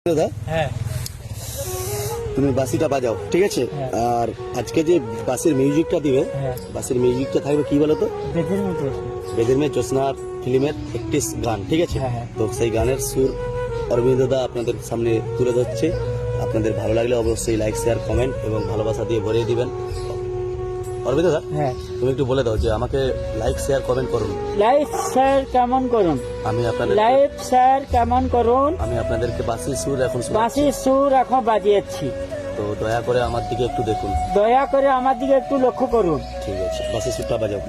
দাদা হ্যাঁ তুমি বাসিটা বাজাও, ঠিক আছে? আর আজকে যে বাসের মিউজিকটা দিবে, বাসের মিউজিকটা থাকবে কি বলো তো? বেদের মতো বেদের মেয়ে জ্যোৎস্নার ফিল্মের একটি গান, ঠিক আছে? তো সেই গানের সুর অরবিন্দ দা আপনাদের সামনে তুলে ধরছে। আপনাদের ভালো লাগলে অবশ্যই লাইক, শেয়ার, কমেন্ট এবং ভালোবাসা দিয়ে ভরিয়ে দিবেন। অরবিন্দ দা, তুমি একটু বলে দাও যে আমাকে লাইক, শেয়ার, কমেন্ট করুন। লাইক শেয়ার কেমন করুন, আমি আপনাদের লাইক শেয়ার কেমন করুন। আমি আপনাদেরকে বাসির সুর এখন বাঁশি সুর এখন বাজিয়েছি, তো দয়া করে আমার দিকে একটু দেখুন। দয়া করে আমার দিকে একটু লক্ষ্য করুন। ঠিক আছে, বাসির সুরটা বাজাও।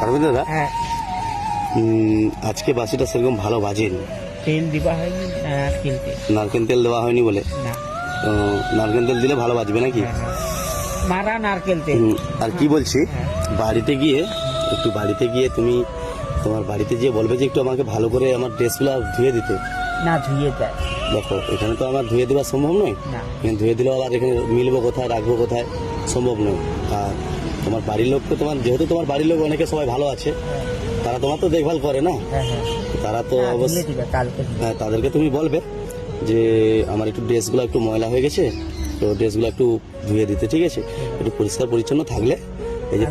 অরবিন্দ দা, আজকে বাসিটা সেরকম ভালো বাজেনি। তেল দিবা হয়নি, নারকেল তেল দেওয়া হয়নি বলে। না, নারকেল তেল দিলে ভালো বাজবে নাকি? মারা নারকেল তেল। আর কি বলছি, বাড়িতে গিয়ে তুমি তোমার বাড়িতে গিয়ে বলবে যে একটু আমাকে ভালো করে আমার ড্রেসগুলো ধুয়ে দিতে। না ধুয়ে যায়, দেখো এখানে তো আমার ধুয়ে দেওয়া সম্ভব নয়। এখানে ধুয়ে দিলেও আবার এখানে মিলবো কোথায়, রাখবো কোথায়, সম্ভব নয়। আর তোমার বাড়ির লোক তো যেহেতু তোমার বাড়ির লোক অনেকে সবাই ভালো আছে, তারা তোমার তো দেখভাল করে না। তারা তো অবশ্যই তাদেরকে তুমি বলবে যে আমার একটু ড্রেসগুলো একটু ময়লা হয়ে গেছে, তো ড্রেসগুলো একটু ধুয়ে দিতে, ঠিক আছে? একটু পরিষ্কার পরিচ্ছন্ন থাকলে, এই যে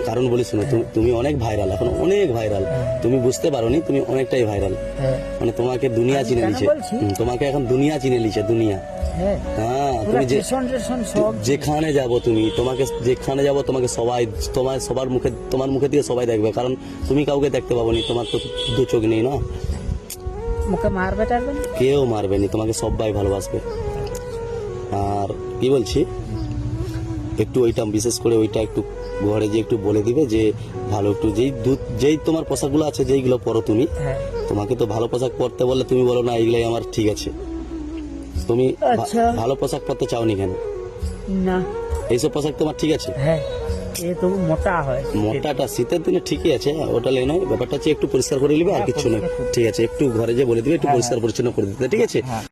কারণ বলি শোনো, তুমি অনেক ভাইরাল, এখন অনেক ভাইরাল। তুমি বুঝতে পারোনি, তুমি অনেকটাই ভাইরাল। মানে তোমাকে দুনিয়া চিনে নিচ্ছে, তোমাকে এখন দুনিয়া চিনে নিচ্ছে, দুনিয়া। হ্যাঁ, তুমি যেখানে যাবো তোমাকে সবাই তোমার মুখে দিয়ে সবাই দেখবে, কারণ তুমি কাউকে দেখতে পাবোনি, তোমার তো দু চোখ নেই না। মুখে মারবে টারবে না, কেউ মারবে নি, তোমাকে সবাই ভালোবাসবে। আর কি বলছি, একটু ওইটা বিশেষ করে ওইটা একটু ঘরে যে একটু বলে দিবে যে ভালো একটু যেই তোমার পোশাকগুলো আছে যেইগুলো পরো তুমি, তোমাকে তো ভালো পোশাক পরতে বললে তুমি বলো না এইগুলাই আমার ঠিক আছে। তুমি ভালো পোশাক পরতে চাওনি কেন? না, এইসব পোশাক তোমার ঠিক আছে? হ্যাঁ, এ তো মোটা হয়। মোটাটা শীতের দিনে ঠিকই আছে, ওটা লে নয়। ব্যাপারটা হচ্ছে একটু পরিষ্কার করে নিবে, আর কিছু নয়, ঠিক আছে? একটু ঘরে যে বলে দিবে একটু পরিষ্কার পরিচ্ছন্ন করে দিতে, ঠিক আছে?